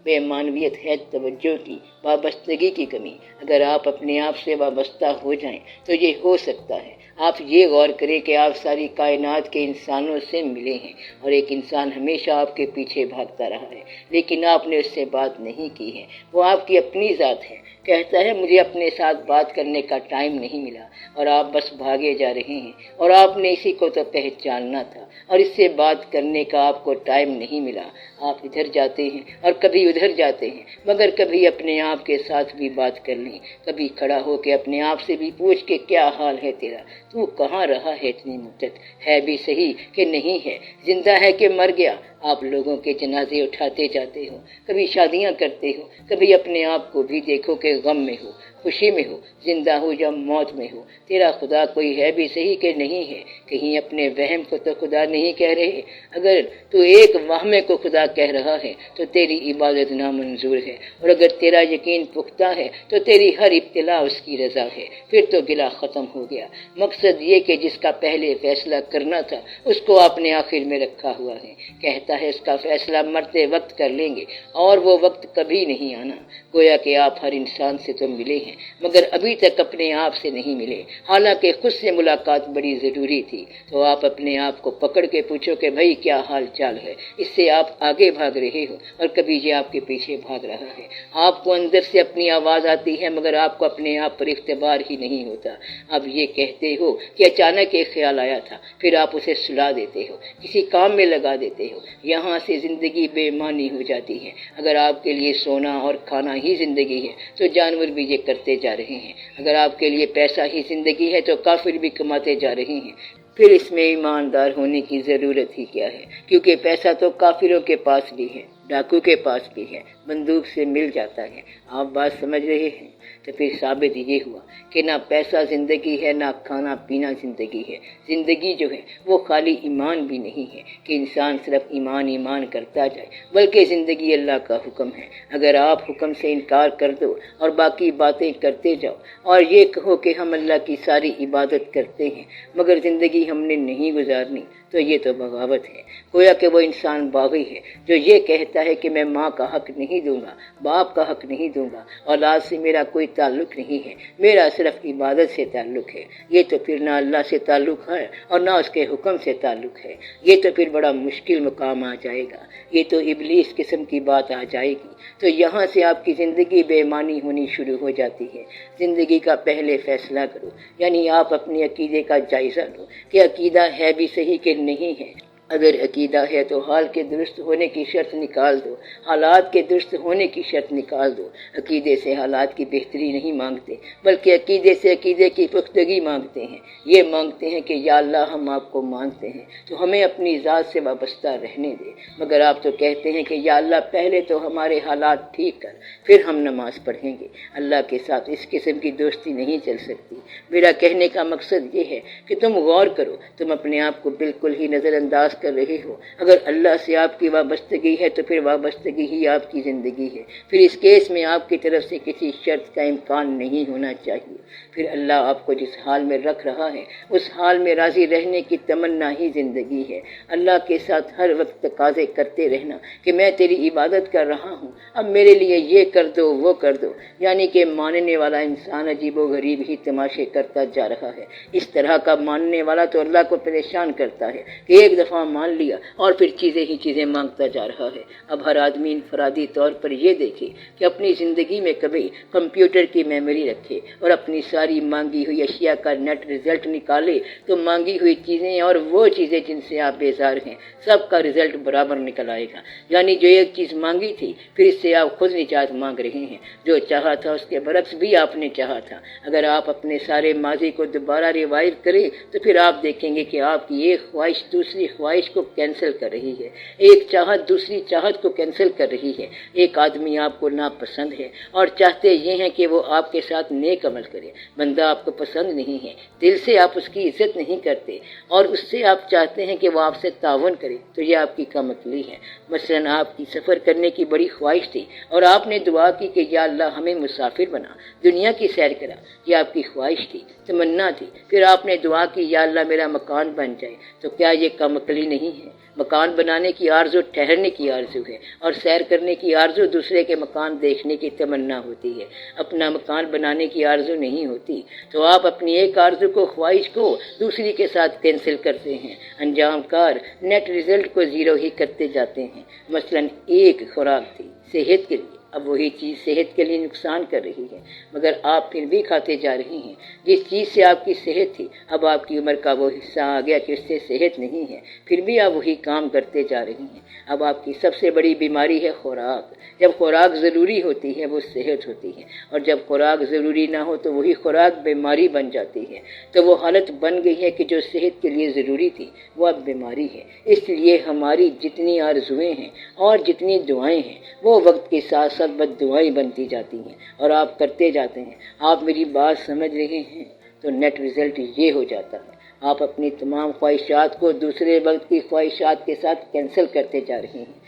بے معنویت ہے توجہ کی، وابستگی کی کمی۔ اگر آپ اپنے آپ سے وابستہ ہو جائیں تو یہ ہو سکتا ہے۔ آپ یہ غور کریں کہ آپ ساری کائنات کے انسانوں سے ملے ہیں اور ایک انسان ہمیشہ آپ کے پیچھے بھاگتا رہا ہے، لیکن آپ نے اس سے بات نہیں کی ہے۔ وہ آپ کی اپنی ذات ہے، کہتا ہے مجھے اپنے ساتھ بات کرنے کا ٹائم نہیں ملا، اور آپ بس بھاگے جا رہے ہیں۔ اور آپ نے اسی کو تو پہچاننا تھا، اور اس سے بات کرنے کا آپ کو ٹائم نہیں ملا۔ آپ ادھر جاتے ہیں اور کبھی ادھر جاتے ہیں، مگر کبھی اپنے آپ کے ساتھ بھی بات کر لیں، کبھی کھڑا ہو کے اپنے آپ سے بھی پوچھ کے کیا حال ہے تیرا، تو کہاں رہا ہے اتنی مدت، ہے بھی صحیح کہ نہیں ہے، زندہ ہے کہ مر گیا۔ آپ لوگوں کے جنازے اٹھاتے جاتے ہو، کبھی شادیاں کرتے ہو، کبھی اپنے آپ کو بھی دیکھو کہ غم میں ہو، خوشی میں ہو، زندہ ہو یا موت میں ہو۔ تیرا خدا کوئی ہے بھی صحیح کہ نہیں ہے، کہیں اپنے وہم کو تو خدا نہیں کہہ رہے۔ اگر تو ایک وہم کو خدا کہہ رہا ہے تو تیری عبادت نامنظور ہے، اور اگر تیرا یقین پختہ ہے تو تیری ہر ابتلا اس کی رضا ہے، پھر تو گلہ ختم ہو گیا۔ مقصد یہ کہ جس کا پہلے فیصلہ کرنا تھا اس کو آپ نے آخر میں رکھا ہوا ہے، کہتا ہے اس کا فیصلہ مرتے وقت کر لیں گے، اور وہ وقت کبھی نہیں آنا۔ گویا کہ آپ ہر انسان سے تو ملے ہیں، مگر ابھی تک اپنے آپ سے نہیں ملے، حالانکہ خود سے ملاقات بڑی ضروری تھی۔ تو آپ اپنے آپ کو پکڑ کے پوچھو کہ بھائی کیا حال چال ہے۔ اس سے آپ آگے بھاگ رہے ہو اور کبھی یہ آپ کے پیچھے بھاگ رہا ہے۔ آپ کو اندر سے اپنی آواز آتی ہے، مگر آپ کو اپنے آپ پر اختبار ہی نہیں ہوتا۔ اب یہ کہتے ہو کہ اچانک ایک خیال آیا تھا، پھر آپ اسے سلا دیتے ہو، کسی کام میں لگا دیتے ہو۔ یہاں سے زندگی بے معنی ہو جاتی ہے۔ اگر آپ کے لیے سونا اور کھانا ہی زندگی ہے تو جانور بھی یہ کرتے جا رہے ہیں۔ اگر آپ کے لیے پیسہ ہی زندگی ہے تو کافر بھی کماتے جا رہے ہیں۔ پھر اس میں ایماندار ہونے کی ضرورت ہی کیا ہے، کیونکہ پیسہ تو کافروں کے پاس بھی ہے، ڈاکو کے پاس بھی ہے، بندوق سے مل جاتا ہے۔ آپ بات سمجھ رہے ہیں؟ تو پھر ثابت یہ ہوا کہ نہ پیسہ زندگی ہے، نہ کھانا پینا زندگی ہے۔ زندگی جو ہے وہ خالی ایمان بھی نہیں ہے کہ انسان صرف ایمان ایمان کرتا جائے، بلکہ زندگی اللہ کا حکم ہے۔ اگر آپ حکم سے انکار کر دو اور باقی باتیں کرتے جاؤ اور یہ کہو کہ ہم اللہ کی ساری عبادت کرتے ہیں مگر زندگی ہم نے نہیں گزارنی، تو یہ تو بغاوت ہے۔ گویا کہ وہ انسان باغی ہے جو یہ کہتا ہے کہ میں ماں کا حق نہیں دوں گا، باپ کا حق نہیں دوں گا، اولاد سے میرا کوئی تعلق نہیں ہے، میرا صرف عبادت سے تعلق ہے۔ یہ تو پھر نہ اللہ سے تعلق ہے اور نہ اس کے حکم سے تعلق ہے۔ یہ تو پھر بڑا مشکل مقام آ جائے گا، یہ تو ابلیس قسم کی بات آ جائے گی۔ تو یہاں سے آپ کی زندگی بے معنی ہونی شروع ہو جاتی ہے۔ زندگی کا پہلے فیصلہ کرو، یعنی آپ اپنے عقیدے کا جائزہ لو کہ عقیدہ ہے بھی صحیح کہ نہیں ہے۔ اگر عقیدہ ہے تو حال کے درست ہونے کی شرط نکال دو، حالات کے درست ہونے کی شرط نکال دو۔ عقیدے سے حالات کی بہتری نہیں مانگتے، بلکہ عقیدے سے عقیدے کی پختگی مانگتے ہیں۔ یہ مانگتے ہیں کہ یا اللہ ہم آپ کو مانتے ہیں تو ہمیں اپنی ذات سے وابستہ رہنے دے، مگر آپ تو کہتے ہیں کہ یا اللہ پہلے تو ہمارے حالات ٹھیک کر، پھر ہم نماز پڑھیں گے۔ اللہ کے ساتھ اس قسم کی دوستی نہیں چل سکتی۔ میرا کہنے کا مقصد یہ ہے کہ تم غور کرو، تم اپنے آپ کو بالکل ہی نظر انداز کر رہے ہو۔ اگر اللہ سے آپ کی وابستگی ہے تو پھر وابستگی ہی آپ کی زندگی ہے۔ پھر اس کیس میں آپ کی طرف سے کسی شرط کا امکان نہیں ہونا چاہیے۔ پھر اللہ آپ کو جس حال میں رکھ رہا ہے اس حال میں راضی رہنے کی تمنا ہی زندگی ہے۔ اللہ کے ساتھ ہر وقت تقاضے کرتے رہنا کہ میں تیری عبادت کر رہا ہوں، اب میرے لیے یہ کر دو وہ کر دو، یعنی کہ ماننے والا انسان عجیب و غریب ہی تماشے کرتا جا رہا ہے۔ اس طرح کا ماننے والا تو اللہ کو پریشان کرتا ہے کہ ایک دفعہ مان لیا اور پھر چیزیں ہی چیزیں مانگتا جا رہا ہے۔ اب ہر آدمی انفرادی طور پر یہ دیکھے کہ اپنی زندگی میں کبھی کمپیوٹر کی میموری رکھے اور اپنی ساری مانگی ہوئی اشیاء کا نیٹ رزلٹ نکالے تو مانگی ہوئی چیزیں اور وہ چیزیں جن سے آپ بیزار ہیں سب کا رزلٹ برابر نکل آئے گا۔ یعنی جو ایک چیز مانگی تھی پھر اس سے آپ خود نجات مانگ رہے ہیں، جو چاہا تھا اس کے برعکس بھی آپ نے چاہا تھا۔ اگر آپ اپنے سارے ماضی کو دوبارہ ریوائو کریں تو پھر آپ دیکھیں گے کہ آپ کی ایک خواہش دوسری خواہش کو کینسل کر رہی ہے، ایک چاہت دوسری چاہت کو کینسل کر رہی ہے۔ ایک آدمی آپ کو ناپسند ہے اور چاہتے یہ ہیں کہ وہ آپ کے ساتھ نیک عمل کرے، بندہ آپ کو پسند نہیں ہے، دل سے آپ اس کی عزت نہیں کرتے اور اس سے آپ چاہتے ہیں کہ وہ آپ سے تعاون کرے، تو یہ آپ کی کم عقلی ہے۔ مثلاً آپ کی سفر کرنے کی بڑی خواہش تھی اور آپ نے دعا کی کہ یا اللہ ہمیں مسافر بنا، دنیا کی سیر کرا، یہ آپ کی خواہش تھی، تمنا تھی۔ پھر آپ نے دعا کی یا اللہ میرا مکان بن جائے، تو کیا یہ کم عقلی ہی نہیں ہے۔ مکان بنانے کی آرزو ٹھہرنے کی آرزو ہے، اور سیر کرنے کی آرزو دوسرے کے مکان دیکھنے کی تمنا ہوتی ہے، اپنا مکان بنانے کی آرزو نہیں ہوتی۔ تو آپ اپنی ایک آرزو کو، خواہش کو دوسری کے ساتھ کینسل کرتے ہیں، انجام کار نیٹ ریزلٹ کو زیرو ہی کرتے جاتے ہیں۔ مثلاً ایک خوراک تھی صحت کے لیے، اب وہی چیز صحت کے لیے نقصان کر رہی ہے، مگر آپ پھر بھی کھاتے جا رہے ہیں۔ جس چیز سے آپ کی صحت تھی، اب آپ کی عمر کا وہ حصہ آ گیا کہ اس سے صحت نہیں ہے، پھر بھی آپ وہی کام کرتے جا رہے ہیں۔ اب آپ کی سب سے بڑی بیماری ہے خوراک۔ جب خوراک ضروری ہوتی ہے وہ صحت ہوتی ہے، اور جب خوراک ضروری نہ ہو تو وہی خوراک بیماری بن جاتی ہے۔ تو وہ حالت بن گئی ہے کہ جو صحت کے لیے ضروری تھی وہ اب بیماری ہے۔ اس لیے ہماری جتنی آرزویں ہیں اور جتنی دعائیں ہیں وہ وقت کے ساتھ ساتھ بد دعائیں بنتی جاتی ہیں، اور آپ کرتے جاتے ہیں۔ آپ میری بات سمجھ رہے ہیں؟ تو نیٹ ریزلٹ یہ ہو جاتا ہے، آپ اپنی تمام خواہشات کو دوسرے وقت کی خواہشات کے ساتھ کینسل کرتے جا رہے ہیں۔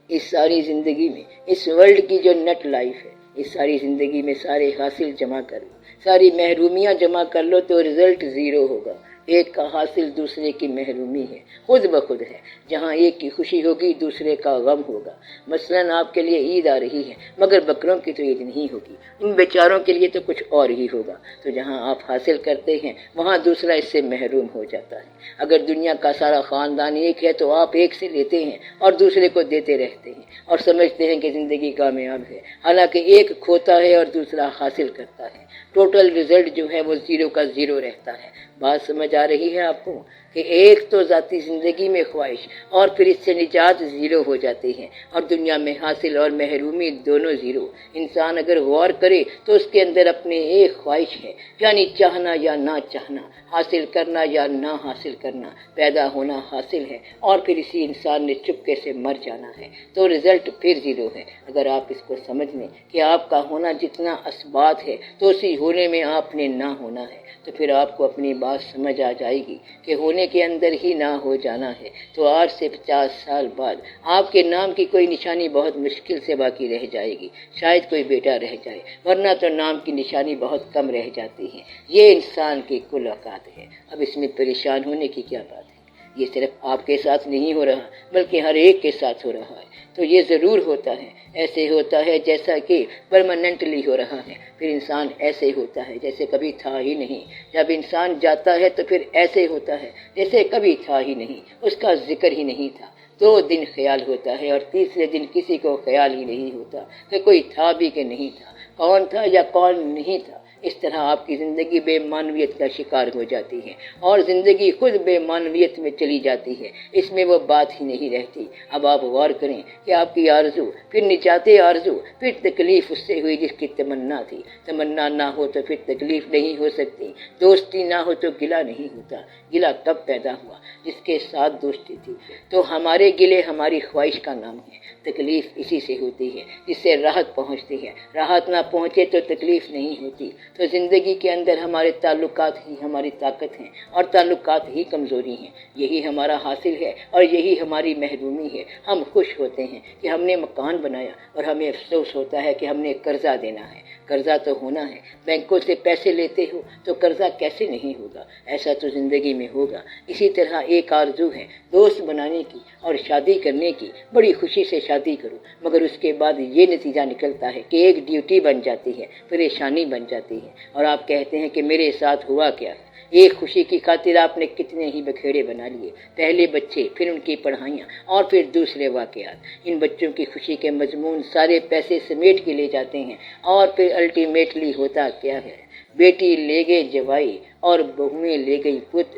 اس ساری زندگی میں، اس ورلڈ کی جو نیٹ لائف ہے، اس ساری زندگی میں سارے حاصل جمع کر لو، ساری محرومیاں جمع کر لو تو رزلٹ زیرو ہوگا۔ ایک کا حاصل دوسرے کی محرومی ہے، خود بخود ہے۔ جہاں ایک کی خوشی ہوگی دوسرے کا غم ہوگا۔ مثلاً آپ کے لیے عید آ رہی ہے، مگر بکروں کی تو عید نہیں ہوگی، ان بیچاروں کے لیے تو کچھ اور ہی ہوگا۔ تو جہاں آپ حاصل کرتے ہیں وہاں دوسرا اس سے محروم ہو جاتا ہے۔ اگر دنیا کا سارا خاندان ایک ہے تو آپ ایک سے لیتے ہیں اور دوسرے کو دیتے رہتے ہیں، اور سمجھتے ہیں کہ زندگی کامیاب ہے، حالانکہ ایک کھوتا ہے اور دوسرا حاصل کرتا ہے۔ ٹوٹل رزلٹ جو ہے وہ زیرو کا زیرو رہتا ہے۔ بات سمجھ آ رہی ہے آپ کو کہ ایک تو ذاتی زندگی میں خواہش، اور پھر اس سے نجات زیرو ہو جاتی ہے، اور دنیا میں حاصل اور محرومی دونوں زیرو۔ انسان اگر غور کرے تو اس کے اندر اپنے ایک خواہش ہے، یعنی چاہنا یا نہ چاہنا، حاصل کرنا یا نہ حاصل کرنا، پیدا ہونا حاصل ہے، اور پھر اسی انسان نے چپکے سے مر جانا ہے، تو رزلٹ پھر زیرو ہے۔ اگر آپ اس کو سمجھ لیں کہ آپ کا ہونا جتنا اسبات ہے تو اسی ہونے میں آپ نے نہ ہونا ہے، تو پھر آپ کو اپنی بات سمجھ آ جائے گی کہ ہونے کے اندر ہی نہ ہو جانا ہے۔ تو آج سے 50 سال بعد آپ کے نام کی کوئی نشانی بہت مشکل سے باقی رہ جائے گی، شاید کوئی بیٹا رہ جائے، ورنہ تو نام کی نشانی بہت کم رہ جاتی ہے۔ یہ انسان کی کل اوقات ہے۔ اب اس میں پریشان ہونے کی کیا بات ہے؟ یہ صرف آپ کے ساتھ نہیں ہو رہا بلکہ ہر ایک کے ساتھ ہو رہا ہے۔ تو یہ ضرور ہوتا ہے، ایسے ہوتا ہے جیسا کہ پرماننٹلی ہو رہا ہے۔ پھر انسان ایسے ہوتا ہے جیسے کبھی تھا ہی نہیں۔ جب انسان جاتا ہے تو پھر ایسے ہوتا ہے جیسے کبھی تھا ہی نہیں، اس کا ذکر ہی نہیں تھا۔ 2 دن خیال ہوتا ہے اور تیسرے دن کسی کو خیال ہی نہیں ہوتا کہ کوئی تھا بھی کہ نہیں تھا، کون تھا یا کون نہیں تھا۔ اس طرح آپ کی زندگی بے معنویت کا شکار ہو جاتی ہے، اور زندگی خود بے معنویت میں چلی جاتی ہے، اس میں وہ بات ہی نہیں رہتی۔ اب آپ غور کریں کہ آپ کی آرزو، پھر نجات آرزو، پھر تکلیف اس سے ہوئی جس کی تمنا تھی۔ تمنا نہ ہو تو پھر تکلیف نہیں ہو سکتی، دوستی نہ ہو تو گلہ نہیں ہوتا۔ گلہ کب پیدا ہوا؟ جس کے ساتھ دوستی تھی۔ تو ہمارے گلے ہماری خواہش کا نام ہے۔ تکلیف اسی سے ہوتی ہے جس سے راحت پہنچتی ہے، راحت نہ پہنچے تو تکلیف نہیں ہوتی۔ تو زندگی کے اندر ہمارے تعلقات ہی ہماری طاقت ہیں، اور تعلقات ہی کمزوری ہیں۔ یہی ہمارا حاصل ہے اور یہی ہماری محرومی ہے۔ ہم خوش ہوتے ہیں کہ ہم نے مکان بنایا، اور ہمیں افسوس ہوتا ہے کہ ہم نے قرضہ دینا ہے۔ قرضہ تو ہونا ہے، بینکوں سے پیسے لیتے ہو تو قرضہ کیسے نہیں ہوگا؟ ایسا تو زندگی میں ہوگا۔ اسی طرح ایک آرزو ہے دوست بنانے کی اور شادی کرنے کی، بڑی خوشی سے شادی کرو، مگر اس کے بعد یہ نتیجہ نکلتا ہے کہ ایک ڈیوٹی بن جاتی ہے، پریشانی بن جاتی ہے، اور آپ کہتے ہیں کہ میرے ساتھ ہوا کیا ہے؟ ایک خوشی کی خاطر آپ نے کتنے ہی بکھیڑے بنا لیے، پہلے بچے، پھر ان کی پڑھائیاں، اور پھر دوسرے واقعات۔ ان بچوں کی خوشی کے مضمون سارے پیسے سمیٹ کے لے جاتے ہیں، اور پھر الٹیمیٹلی ہوتا کیا ہے؟ بیٹی لے گئے جوائی اور بہویں لے گئی پت،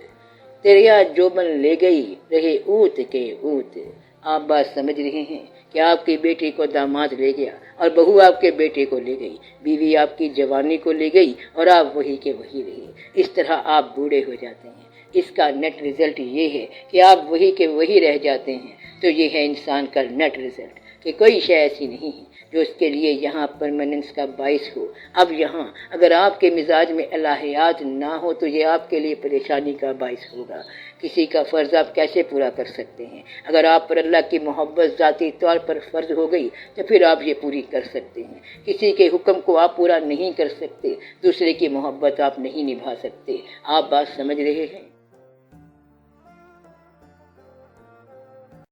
تیریا جوبن لے گئی رہے اوت کے اوت۔ آپ بات سمجھ رہے ہیں کہ آپ کی بیٹی کو داماد لے گیا اور بہو آپ کے بیٹے کو لے گئی، بیوی آپ کی جوانی کو لے گئی اور آپ وہی کے وہی رہے۔ اس طرح آپ بوڑھے ہو جاتے ہیں۔ اس کا نیٹ رزلٹ یہ ہے کہ آپ وہی کے وہی رہ جاتے ہیں۔ تو یہ ہے انسان کا نیٹ رزلٹ کہ کوئی شے ایسی نہیں ہے جو اس کے لیے یہاں پرماننس کا باعث ہو۔ اب یہاں اگر آپ کے مزاج میں الہیات نہ ہو تو یہ آپ کے لیے پریشانی کا باعث ہوگا۔ کسی کا فرض آپ کیسے پورا کر سکتے ہیں؟ اگر آپ پر اللہ کی محبت ذاتی طور پر فرض ہو گئی تو پھر آپ یہ پوری کر سکتے ہیں۔ کسی کے حکم کو آپ پورا نہیں کر سکتے، دوسرے کی محبت آپ نہیں نبھا سکتے۔ آپ بات سمجھ رہے ہیں؟